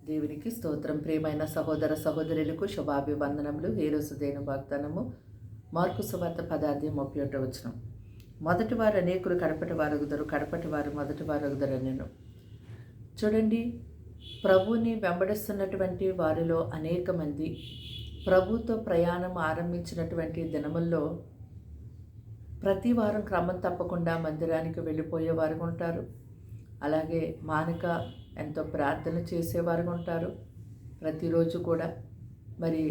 దేవునికి స్తోత్రం. ప్రియమైన సహోదర సహోదరులకు శుభాభివందనములు. ఈ రోజు దేని వాగ్దానము మార్కు సువార్త 10:31. మొదటి వారు అనేకులు కడపటి వారగుదరు, కడపటి వారు మొదటి వారగుదరు నేను. చూడండి, ప్రభువుని వెంబడిస్తున్నటువంటి వారిలో అనేక మంది ప్రభుతో ప్రయాణం ఆరంభించినటువంటి దినముల్లో ప్రతి వారం క్రమం తప్పకుండా మందిరానికి వెళ్ళిపోయేవారు ఉంటారు. అలాగే మానక ఎంతో ప్రార్థన చేసేవారు ఉంటారు ప్రతిరోజు కూడా. మరి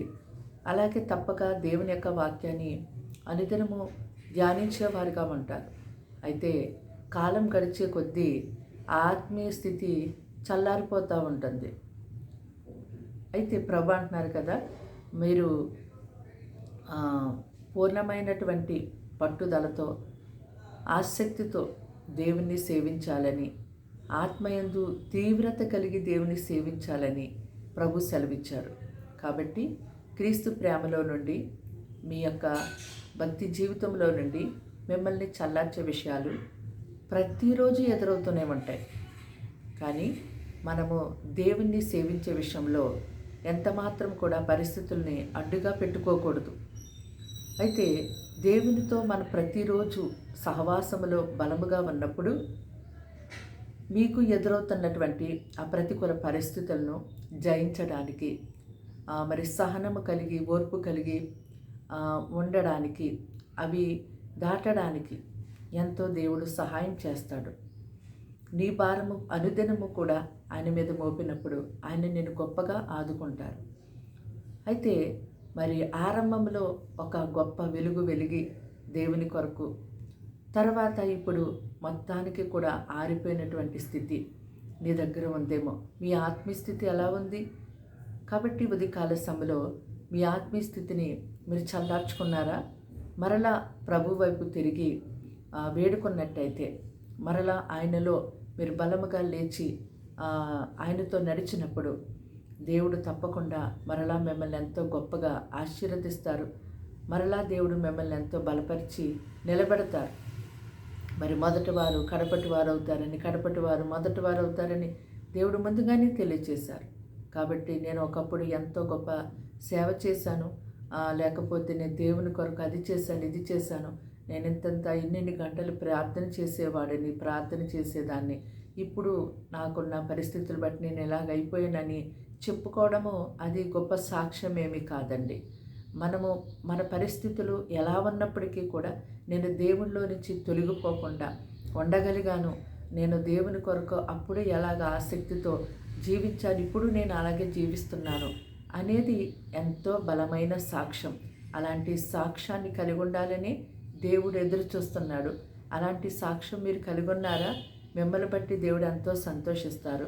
అలాగే తప్పక దేవుని యొక్క వాక్యాన్ని అనుదినము ధ్యానించేవారుగా ఉంటారు. అయితే కాలం గడిచే కొద్దీ ఆత్మీయ స్థితి చల్లారిపోతూ ఉంటుంది. అయితే ప్రభు అంటున్నారు కదా, మీరు పూర్ణమైనటువంటి పట్టుదలతో ఆసక్తితో దేవుణ్ణి సేవించాలని, ఆత్మయందు తీవ్రత కలిగి దేవుని సేవించాలని ప్రభు సెలవిచ్చారు. కాబట్టి క్రీస్తు ప్రేమలో నుండి, మీ యొక్క భక్తి జీవితంలో నుండి మిమ్మల్ని చల్లార్చే విషయాలు ప్రతిరోజు ఎదురవుతూనే ఉంటాయి. కానీ మనము దేవుణ్ణి సేవించే విషయంలో ఎంత మాత్రం కూడా పరిస్థితుల్ని అడ్డుగా పెట్టుకోకూడదు. అయితే దేవునితో మన ప్రతిరోజు సహవాసములో బలముగా ఉన్నప్పుడు మీకు ఎదురవుతున్నటువంటి ఆ ప్రతికూల పరిస్థితులను జయించడానికి, మరి సహనము కలిగి, ఓర్పు కలిగి ఉండడానికి, అవి దాటడానికి ఎంతో దేవుడు సహాయం చేస్తాడు. నీ భారము అనుదినము కూడా ఆయన మీద మోపినప్పుడు ఆయన నిన్ను గొప్పగా ఆదుకుంటారు. అయితే మరి ఆరంభంలో ఒక గొప్ప వెలుగు వెలిగి దేవుని కొరకు, తర్వాత ఇప్పుడు మొత్తానికి కూడా ఆరిపోయినటువంటి స్థితి నీ దగ్గర ఉందేమో. మీ ఆత్మీయస్థితి ఎలా ఉంది? కాబట్టి ఉదయకాల సమయంలో మీ ఆత్మీయస్థితిని మీరు చల్లార్చుకున్నారా? మరలా ప్రభు వైపు తిరిగి వేడుకున్నట్టయితే, మరలా ఆయనలో మీరు బలముగా లేచి ఆయనతో నడిచినప్పుడు దేవుడు తప్పకుండా మరలా మిమ్మల్ని ఎంతో గొప్పగా ఆశీర్వదిస్తారు. మరలా దేవుడు మిమ్మల్ని ఎంతో బలపరిచి నిలబెడతారు. మరి మొదటి వారు కడపటి వారు అవుతారని, కడపటి వారు మొదటి వారు అవుతారని దేవుడు ముందుగానే తెలియజేశారు. కాబట్టి నేను ఒకప్పుడు ఎంతో గొప్ప సేవ చేశాను, లేకపోతే నేను దేవుని కొరకు అది చేశాను, ఇది చేశాను, నేను ఇంతంత ఇన్ని గంటలు ప్రార్థన చేసేదాన్ని, ఇప్పుడు నాకున్న పరిస్థితులు బట్టి నేను ఎలాగైపోయానని చెప్పుకోవడము అది గొప్ప సాక్ష్యం ఏమీ కాదండి. మనము మన పరిస్థితులు ఎలా ఉన్నప్పటికీ కూడా నేను దేవునిలో నుంచి తొలగిపోకుండా ఉండగలిగాను. నేను దేవుని కొరకు అప్పుడు ఎలాగ ఆసక్తితో జీవించాను, ఇప్పుడు నేను అలాగే జీవిస్తున్నాను అనేది ఎంతో బలమైన సాక్ష్యం. అలాంటి సాక్ష్యాన్ని కలిగి ఉండాలని దేవుడు ఎదురు చూస్తున్నాడు. అలాంటి సాక్ష్యం మీరు కలిగి ఉన్నారా? మిమ్మల్ని బట్టి దేవుడు ఎంతో సంతోషిస్తారు.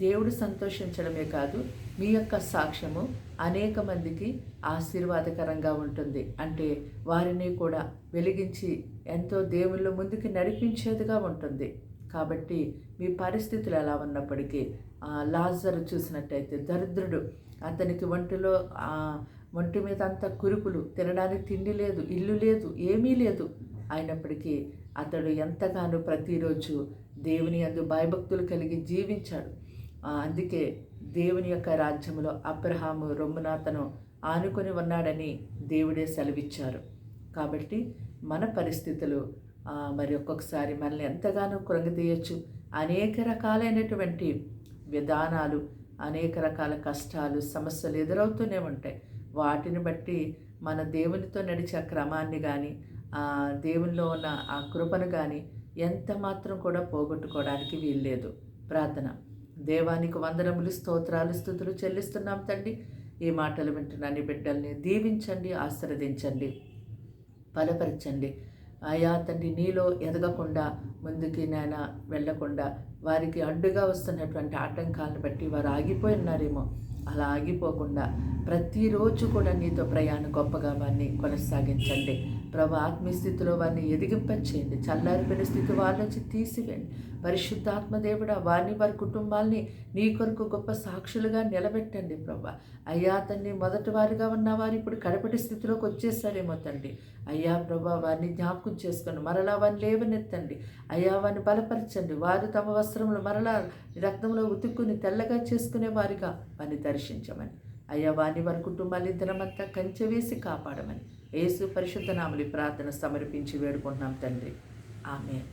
దేవుడు సంతోషించడమే కాదు, మీ యొక్క సాక్ష్యము అనేక మందికి ఆశీర్వాదకరంగా ఉంటుంది. అంటే వారిని కూడా వెలిగించి ఎంతో దేవుళ్ళ ముందుకు నడిపించేదిగా ఉంటుంది. కాబట్టి మీ పరిస్థితులు ఎలా ఉన్నప్పటికీ, లాజరు చూసినట్టయితే దరిద్రుడు, అతనికి ఒంటి మీద అంతా కురుపులు, తినడానికి తిండి లేదు, ఇల్లు లేదు, ఏమీ లేదు. అయినప్పటికీ అతడు ఎంతగానో ప్రతిరోజు దేవుని యందు భయభక్తులు కలిగి జీవించాడు. అందుకే దేవుని యొక్క రాజ్యంలో అబ్రహాము రొమ్మున అతను ఆనుకొని ఉన్నాడని దేవుడే సెలవిచ్చారు. కాబట్టి మన పరిస్థితులు మరి ఒక్కొక్కసారి మనల్ని ఎంతగానో కృంగతీయచ్చు. అనేక రకాలైనటువంటి విధానాలు, అనేక రకాల కష్టాలు, సమస్యలు ఎదురవుతూనే ఉంటాయి. వాటిని బట్టి మన దేవునితో నడిచే క్రమాన్ని కానీ, దేవునిలో ఉన్న ఆ కృపను కానీ ఎంత మాత్రం కూడా పోగొట్టుకోవడానికి వీల్లేదు. ప్రార్థన. దేవానికి వందనములు, స్తోత్రాలు, స్తుతులు చెల్లిస్తున్నాం తండ్రి. ఈ మాటలు వింటున్న నీ బిడ్డల్ని దీవించండి, ఆశీర్వదించండి, బలపరచండి. అయా తండ్రి, నీలో ఎదగకుండా ముందుకి నాయన వెళ్ళకుండా వారికి అడ్డుగా వస్తున్నటువంటి ఆటంకాలను బట్టి వారు ఆగిపోయి ఉన్నారేమో. అలా ఆగిపోకుండా ప్రతిరోజు కూడా నీతో ప్రయాణం గొప్పగా వారిని కొనసాగించండి. ప్రభు ఆత్మీయ స్థితిలో వారిని ఎదిగింపచేయండి. చల్లారిపోయిన స్థితి వారి నుంచి తీసివేయండి. పరిశుద్ధాత్మ దేవుడా, వారిని వారి కుటుంబాల్ని నీ కొరకు గొప్ప సాక్షులుగా నిలబెట్టండి ప్రభా. అయ్యా తండ్రి, మొదటి వారిగా ఉన్నవారు ఇప్పుడు కడపటి స్థితిలోకి వచ్చేసారేమో తండ్రి. అయ్యా ప్రభా, వారిని జ్ఞాపకం చేసుకొని మరలా వారిని లేవనెత్తండి. అయ్యా వారిని బలపరచండి. వారు తమ వస్త్రములు మరలా రక్తంలో ఉతుక్కుని తెల్లగా చేసుకునే వారిగా వారిని దర్శించమని, అయ్యా వారిని వారి కుటుంబాన్ని దినమంతా కంచె వేసి కాపాడమని యేసు పరిశుద్ధ నామములో ప్రార్థన సమర్పించి వేడుకుంటున్నాం తండ్రి. ఆమేన్.